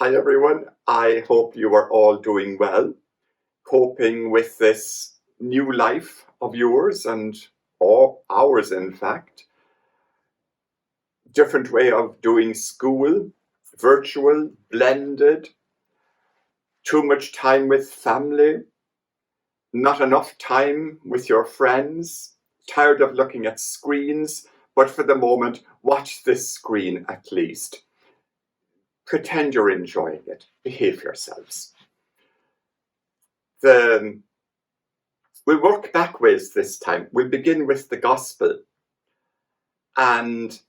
Hi everyone, I hope you are all doing well, coping with this new life of yours and or ours in fact. Different way of doing school, virtual, blended, too much time with family, not enough time with your friends, tired of looking at screens, but for the moment, watch this screen at least. Pretend you're enjoying it. Behave yourselves. We'll work backwards this time. We'll begin with the gospel. And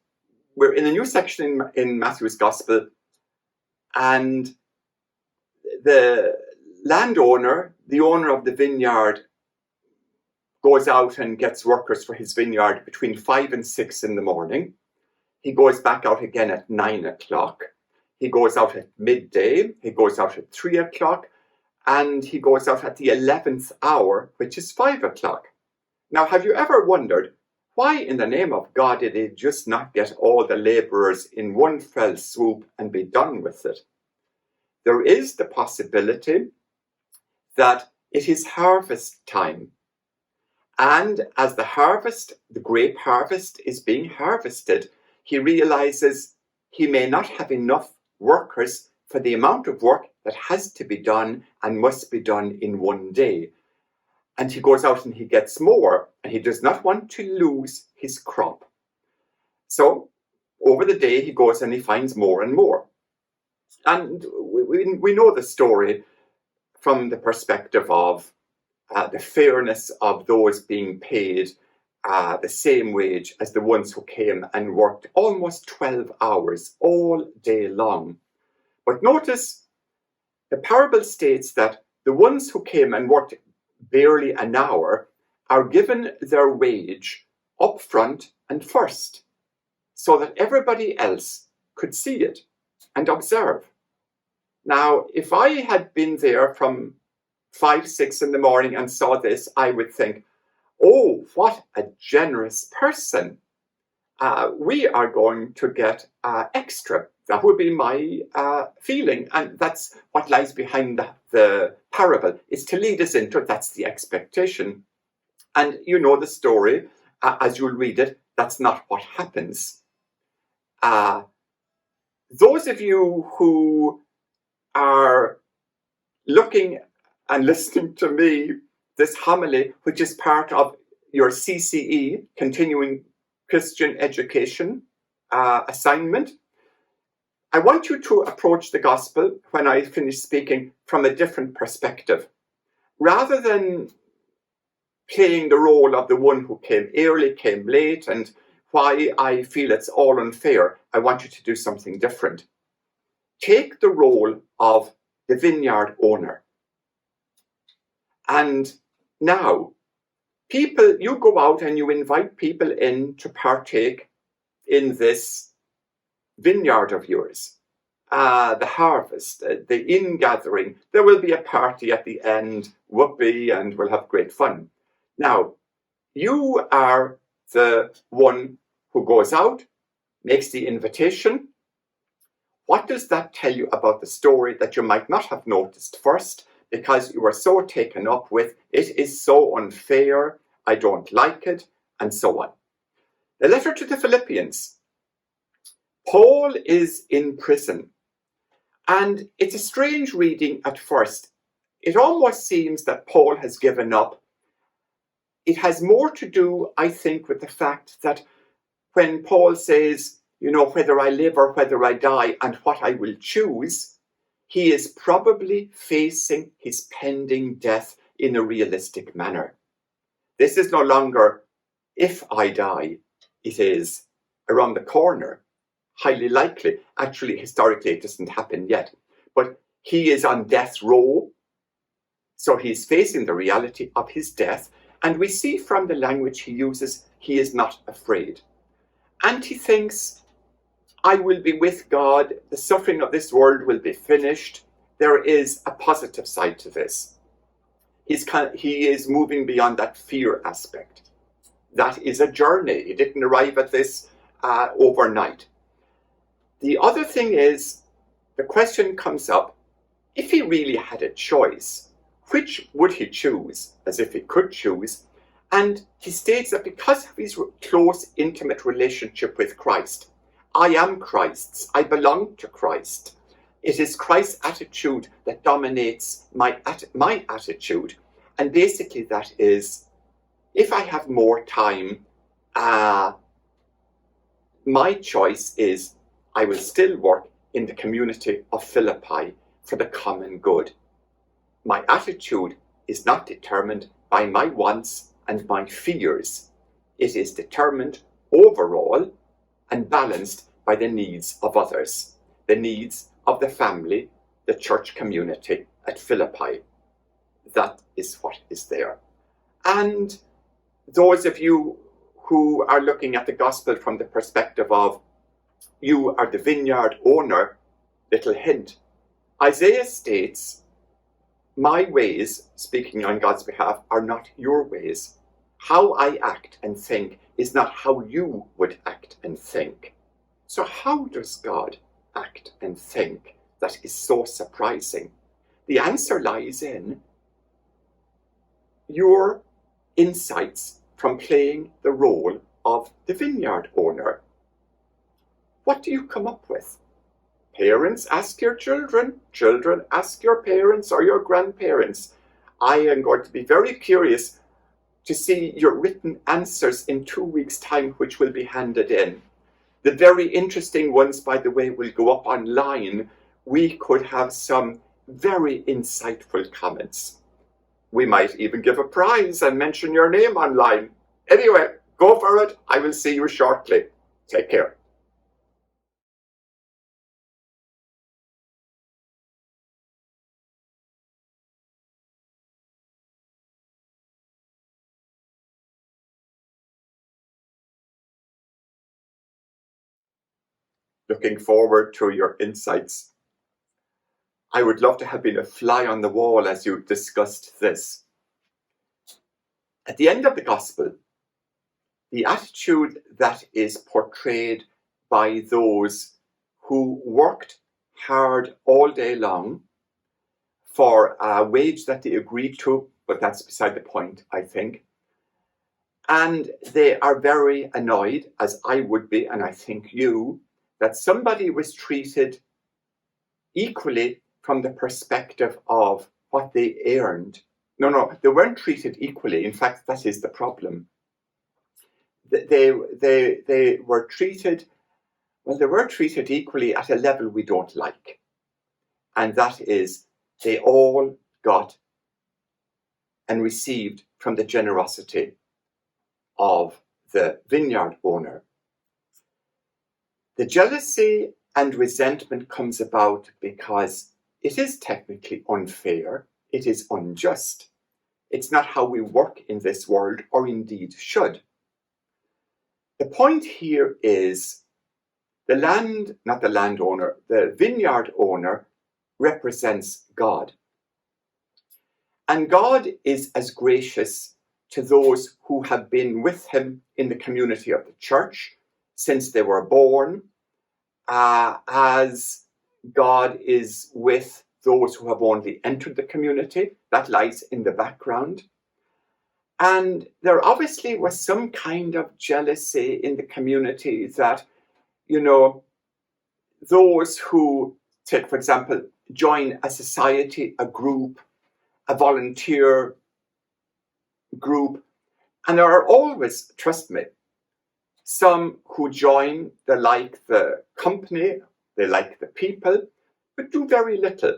we're in a new section in Matthew's gospel. And the landowner, the owner of the vineyard, goes out and gets workers for his vineyard between 5 and 6 in the morning. He goes back out again at 9 o'clock. He goes out at midday. He goes out at 3 o'clock. And he goes out at the 11th hour, which is 5 o'clock. Now, have you ever wondered why in the name of God did he just not get all the laborers in one fell swoop and be done with it? There is the possibility that it is harvest time. And as the grape harvest is being harvested, he realizes he may not have enough workers for the amount of work that has to be done and must be done in one day. And he goes out and he gets more, and he does not want to lose his crop. So over the day, he goes and he finds more and more. And we know the story from the perspective of the fairness of those being paid the same wage as the ones who came and worked almost 12 hours all day long. But notice the parable states that the ones who came and worked barely an hour are given their wage up front and first, so that everybody else could see it and observe. Now, if I had been there from 5, 6 in the morning and saw this, I would think, oh, what a generous person. We are going to get extra. That would be my feeling. And that's what lies behind the parable, is to lead us into it. That's the expectation. And you know the story. As you'll read it, that's not what happens. Those of you who are looking and listening to me, this homily, which is part of your CCE, Continuing Christian Education assignment, I want you to approach the gospel when I finish speaking from a different perspective. Rather than playing the role of the one who came early, came late, and why I feel it's all unfair, I want you to do something different. Take the role of the vineyard owner. And now, you go out and you invite people in to partake in this vineyard of yours, the harvest, the ingathering. There will be a party at the end, whoopee, and we'll have great fun. Now, you are the one who goes out, makes the invitation. What does that tell you about the story that you might not have noticed first, because you were so taken up with, it is so unfair, I don't like it, and so on? The letter to the Philippians. Paul is in prison, and it's a strange reading at first. It almost seems that Paul has given up. It has more to do, I think, with the fact that when Paul says, whether I live or whether I die and what I will choose, he is probably facing his pending death in a realistic manner. This is no longer, if I die, it is around the corner. Highly likely. Actually, historically, it doesn't happen yet. But he is on death row. So he's facing the reality of his death. And we see from the language he uses, he is not afraid. And he thinks, I will be with God. The suffering of this world will be finished. There is a positive side to this. He is moving beyond that fear aspect. That is a journey. He didn't arrive at this overnight. The other thing is, the question comes up, if he really had a choice, which would he choose, as if he could choose? And he states that because of his close, intimate relationship with Christ, I am Christ's, I belong to Christ. It is Christ's attitude that dominates my attitude. And basically that is, if I have more time, my choice is I will still work in the community of Philippi for the common good. My attitude is not determined by my wants and my fears. It is determined overall and balanced by the needs of others, the needs of the family, the church community at Philippi. That is what is there. And those of you who are looking at the gospel from the perspective of you are the vineyard owner, little hint. Isaiah states, my ways, speaking on God's behalf, are not your ways. How I act and think is not how you would act and think. So how does God act and think that is so surprising? The answer lies in your insights from playing the role of the vineyard owner. What do you come up with? Parents, ask your children. Children, ask your parents or your grandparents. I am going to be very curious to see your written answers in 2 weeks' time, which will be handed in. The very interesting ones, by the way, will go up online. We could have some very insightful comments. We might even give a prize and mention your name online. Anyway, go for it. I will see you shortly. Take care. Looking forward to your insights. I would love to have been a fly on the wall as you discussed this. At the end of the gospel, the attitude that is portrayed by those who worked hard all day long for a wage that they agreed to, but that's beside the point, I think. And they are very annoyed, as I would be, and I think you, that somebody was treated equally from the perspective of what they earned. No, they weren't treated equally. In fact, that is the problem. They were treated, well, they were treated equally at a level we don't like. And that is, they all got and received from the generosity of the vineyard owner. The jealousy and resentment comes about because it is technically unfair, it is unjust. It's not how we work in this world, or indeed should. The point here is the vineyard owner represents God. And God is as gracious to those who have been with him in the community of the church since they were born, as God is with those who have only entered the community. That lies in the background. And there obviously was some kind of jealousy in the community that, those who, take for example, join a society, a group, a volunteer group, and there are always, trust me, some who join, they like the company, they like the people, but do very little.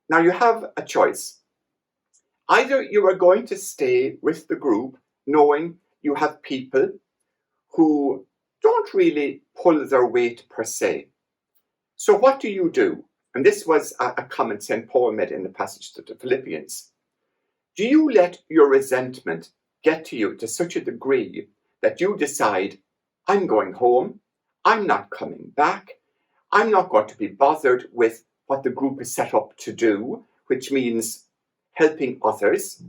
Now you have a choice. Either you are going to stay with the group knowing you have people who don't really pull their weight per se. So what do you do? And this was a comment St. Paul made in the passage to the Philippians. Do you let your resentment get to you to such a degree that you decide, I'm going home, I'm not coming back, I'm not going to be bothered with what the group is set up to do, which means helping others,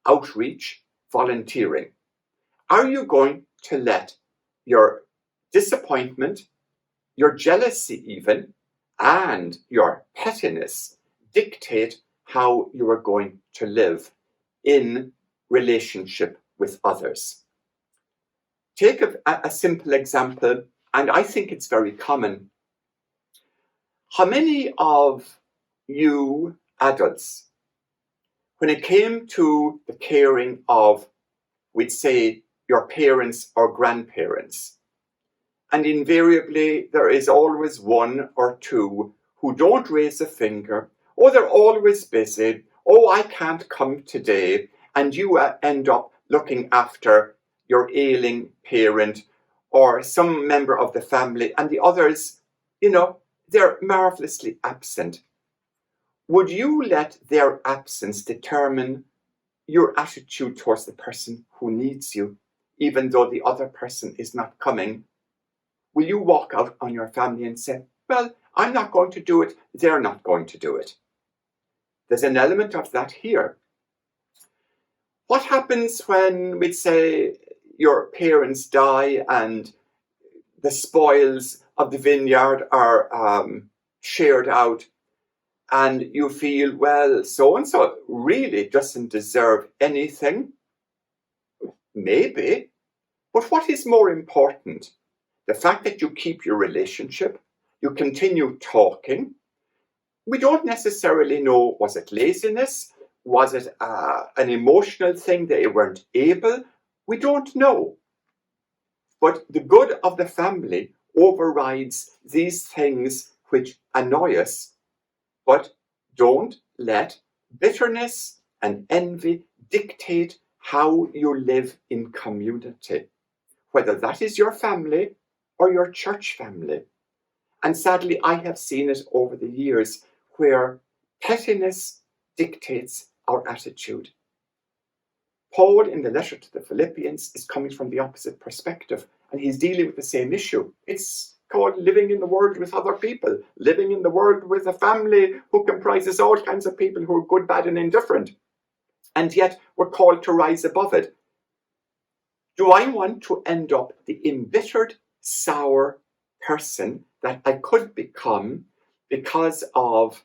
outreach, volunteering? Are you going to let your disappointment, your jealousy even, and your pettiness dictate how you are going to live in relationship with others. Take a simple example, and I think it's very common. How many of you adults, when it came to the caring of, we'd say, your parents or grandparents, and invariably there is always one or two who don't raise a finger, or they're always busy, oh, I can't come today, and you end up looking after your ailing parent or some member of the family, and the others, they're marvelously absent. Would you let their absence determine your attitude towards the person who needs you, even though the other person is not coming? Will you walk out on your family and say, well, I'm not going to do it, they're not going to do it? There's an element of that here. What happens when, we'd say, your parents die and the spoils of the vineyard are shared out, and you feel, well, so-and-so really doesn't deserve anything? Maybe. But what is more important? The fact that you keep your relationship, you continue talking. We don't necessarily know, was it laziness? Was it an emotional thing they weren't able? We don't know. But the good of the family overrides these things which annoy us. But don't let bitterness and envy dictate how you live in community, whether that is your family or your church family. And sadly, I have seen it over the years where pettiness dictates our attitude. Paul, in the letter to the Philippians, is coming from the opposite perspective, and he's dealing with the same issue. It's called living in the world with other people, living in the world with a family who comprises all kinds of people who are good, bad, and indifferent. And yet we're called to rise above it. Do I want to end up the embittered, sour person that I could become because of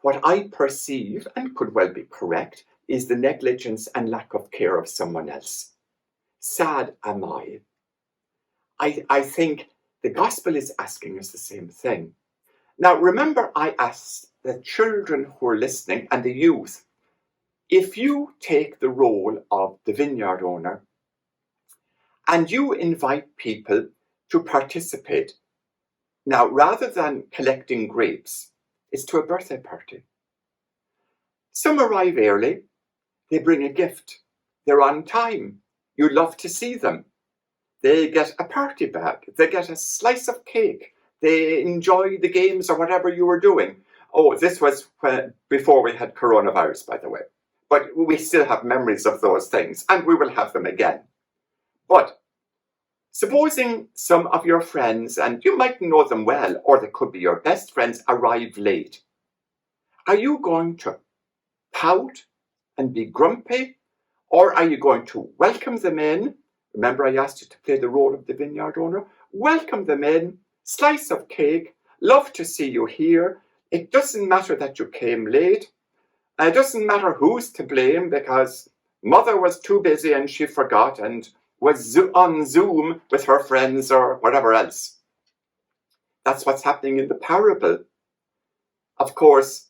what I perceive, and could well be correct, is the negligence and lack of care of someone else? Sad am I. I think the gospel is asking us the same thing. Now, remember, I asked the children who are listening and the youth, if you take the role of the vineyard owner and you invite people to participate, now, rather than collecting grapes, it's to a birthday party. Some arrive early, they bring a gift, they're on time, you love to see them. They get a party bag, they get a slice of cake, they enjoy the games or whatever you were doing. Oh, this was before we had coronavirus, by the way. But we still have memories of those things, and we will have them again. But supposing some of your friends, and you might know them well, or they could be your best friends, arrive late. Are you going to pout and be grumpy? Or are you going to welcome them in? Remember, I asked you to play the role of the vineyard owner. Welcome them in, slice of cake, love to see you here. It doesn't matter that you came late. It doesn't matter who's to blame, because mother was too busy and she forgot and was on Zoom with her friends or whatever else. That's what's happening in the parable. Of course,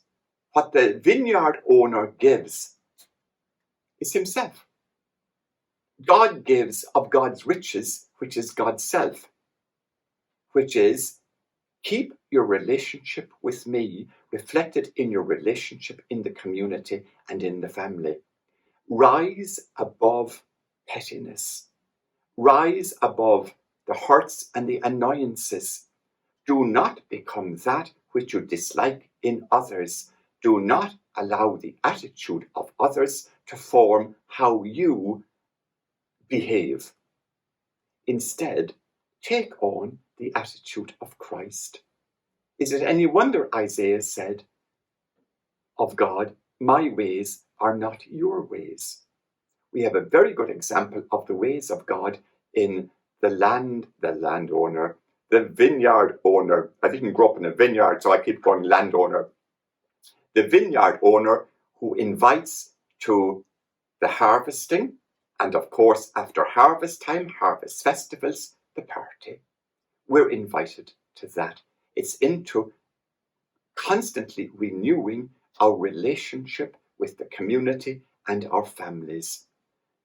what the vineyard owner gives is himself. God gives of God's riches, which is God's self, which is keep your relationship with me reflected in your relationship in the community and in the family. Rise above pettiness. Rise above the hurts and the annoyances. Do not become that which you dislike in others. Do not allow the attitude of others to form how you behave. Instead, take on the attitude of Christ. Is it any wonder Isaiah said of God, my ways are not your ways? We have a very good example of the ways of God in the landowner, the vineyard owner. I didn't grow up in a vineyard, so I keep going landowner. The vineyard owner who invites to the harvesting, and of course, after harvest time, harvest festivals, the party. We're invited to that. It's into constantly renewing our relationship with the community and our families.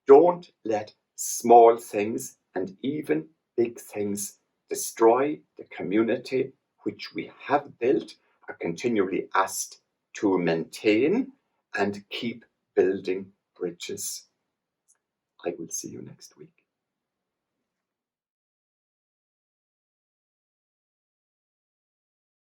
Don't let small things and even big things destroy the community which we have built, are continually asked to maintain and keep building bridges. I will see you next week.